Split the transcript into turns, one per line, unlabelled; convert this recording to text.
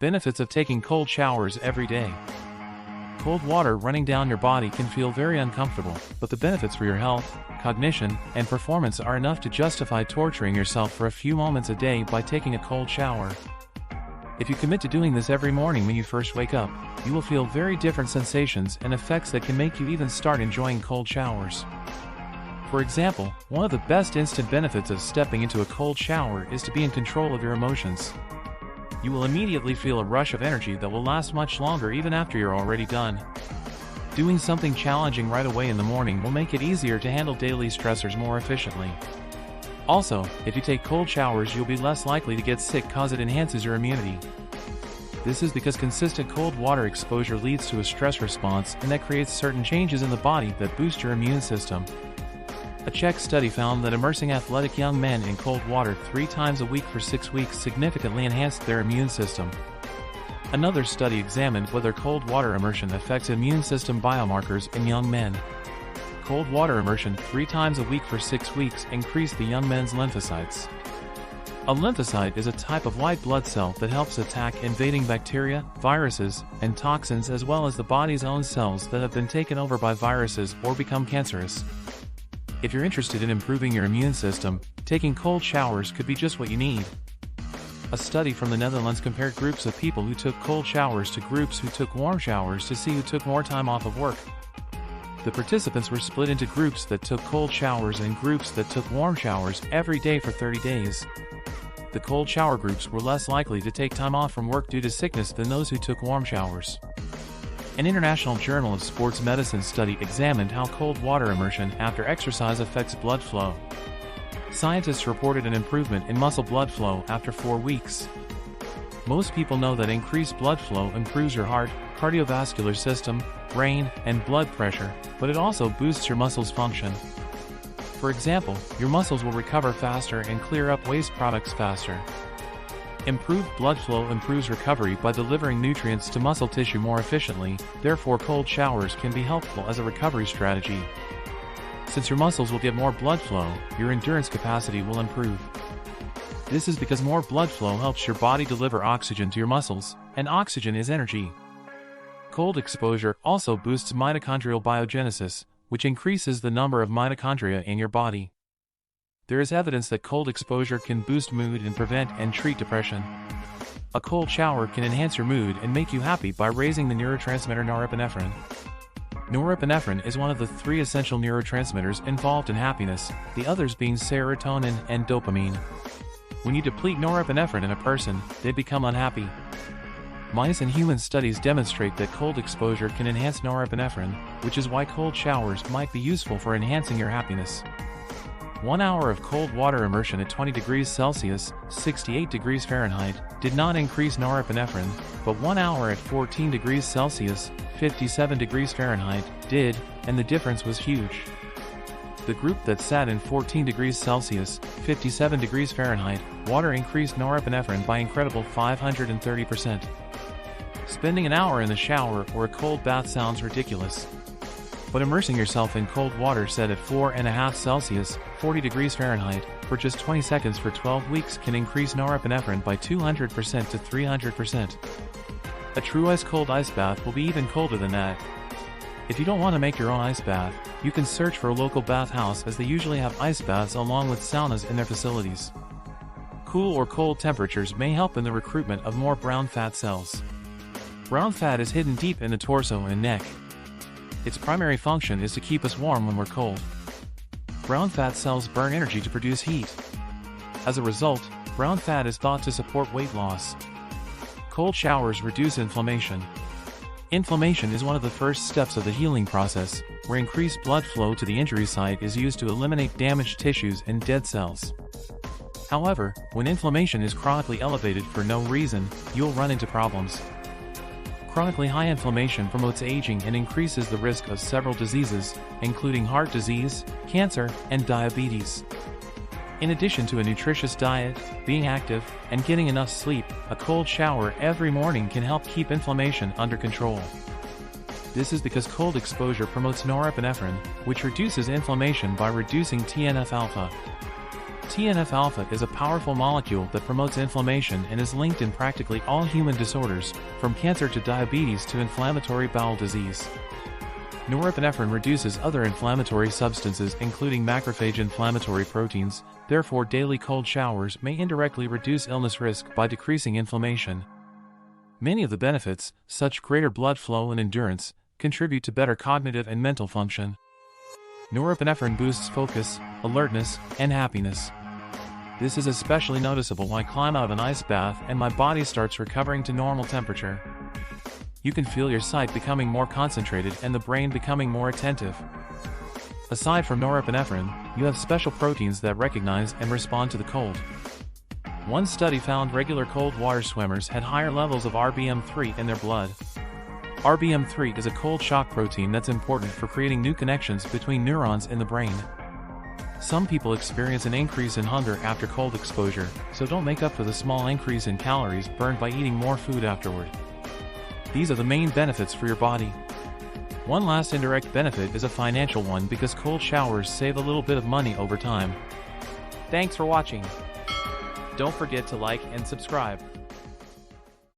Benefits of taking cold showers every day. Cold water running down your body can feel very uncomfortable, but the benefits for your health, cognition, and performance are enough to justify torturing yourself for a few moments a day by taking a cold shower. If you commit to doing this every morning when you first wake up, you will feel very different sensations and effects that can make you even start enjoying cold showers. For example, one of the best instant benefits of stepping into a cold shower is to be in control of your emotions. You will immediately feel a rush of energy that will last much longer even after you're already done. Doing something challenging right away in the morning will make it easier to handle daily stressors more efficiently. Also, if you take cold showers, you'll be less likely to get sick because it enhances your immunity. This is because consistent cold water exposure leads to a stress response, and that creates certain changes in the body that boost your immune system. A Czech study found that immersing athletic young men in cold water 3 times a week for 6 weeks significantly enhanced their immune system. Another study examined whether cold water immersion affects immune system biomarkers in young men. Cold water immersion 3 times a week for 6 weeks increased the young men's lymphocytes. A lymphocyte is a type of white blood cell that helps attack invading bacteria, viruses, and toxins, as well as the body's own cells that have been taken over by viruses or become cancerous. If you're interested in improving your immune system, taking cold showers could be just what you need. A study from the Netherlands compared groups of people who took cold showers to groups who took warm showers to see who took more time off of work. The participants were split into groups that took cold showers and groups that took warm showers every day for 30 days. The cold shower groups were less likely to take time off from work due to sickness than those who took warm showers. An International Journal of Sports Medicine study examined how cold water immersion after exercise affects blood flow. Scientists reported an improvement in muscle blood flow after 4 weeks. Most people know that increased blood flow improves your heart, cardiovascular system, brain, and blood pressure, but it also boosts your muscles' function. For example, your muscles will recover faster and clear up waste products faster. Improved blood flow improves recovery by delivering nutrients to muscle tissue more efficiently, therefore cold showers can be helpful as a recovery strategy. Since your muscles will get more blood flow, your endurance capacity will improve. This is because more blood flow helps your body deliver oxygen to your muscles, and oxygen is energy. Cold exposure also boosts mitochondrial biogenesis, which increases the number of mitochondria in your body. There is evidence that cold exposure can boost mood and prevent and treat depression. A cold shower can enhance your mood and make you happy by raising the neurotransmitter norepinephrine. Norepinephrine is one of the 3 essential neurotransmitters involved in happiness, the others being serotonin and dopamine. When you deplete norepinephrine in a person, they become unhappy. Mice and human studies demonstrate that cold exposure can enhance norepinephrine, which is why cold showers might be useful for enhancing your happiness. 1 hour of cold water immersion at 20 degrees Celsius, 68 degrees Fahrenheit, did not increase norepinephrine, but 1 hour at 14 degrees Celsius, 57 degrees Fahrenheit, did, and the difference was huge. The group that sat in 14 degrees Celsius, 57 degrees Fahrenheit, water increased norepinephrine by incredible 530%. Spending an hour in the shower or a cold bath sounds ridiculous. But immersing yourself in cold water set at 4.5 Celsius, 40 degrees Fahrenheit, for just 20 seconds for 12 weeks can increase norepinephrine by 200% to 300%. A true ice-cold ice bath will be even colder than that. If you don't want to make your own ice bath, you can search for a local bath house, as they usually have ice baths along with saunas in their facilities. Cool or cold temperatures may help in the recruitment of more brown fat cells. Brown fat is hidden deep in the torso and neck. Its primary function is to keep us warm when we're cold. Brown fat cells burn energy to produce heat. As a result, brown fat is thought to support weight loss. Cold showers reduce inflammation. Inflammation is one of the first steps of the healing process, where increased blood flow to the injury site is used to eliminate damaged tissues and dead cells. However, when inflammation is chronically elevated for no reason, you'll run into problems. Chronically high inflammation promotes aging and increases the risk of several diseases, including heart disease, cancer, and diabetes. In addition to a nutritious diet, being active, and getting enough sleep, a cold shower every morning can help keep inflammation under control. This is because cold exposure promotes norepinephrine, which reduces inflammation by reducing TNF-alpha. TNF-alpha is a powerful molecule that promotes inflammation and is linked in practically all human disorders, from cancer to diabetes to inflammatory bowel disease. Norepinephrine reduces other inflammatory substances including macrophage inflammatory proteins, therefore daily cold showers may indirectly reduce illness risk by decreasing inflammation. Many of the benefits, such greater blood flow and endurance, contribute to better cognitive and mental function. Norepinephrine boosts focus, alertness, and happiness. This is especially noticeable when I climb out of an ice bath and my body starts recovering to normal temperature. You can feel your sight becoming more concentrated and the brain becoming more attentive. Aside from norepinephrine, you have special proteins that recognize and respond to the cold. One study found regular cold water swimmers had higher levels of RBM3 in their blood. RBM3 is a cold shock protein that's important for creating new connections between neurons in the brain. Some people experience an increase in hunger after cold exposure, so don't make up for the small increase in calories burned by eating more food afterward. These are the main benefits for your body. One last indirect benefit is a financial one because cold showers save a little bit of money over time. Thanks for watching. Don't forget to like and subscribe.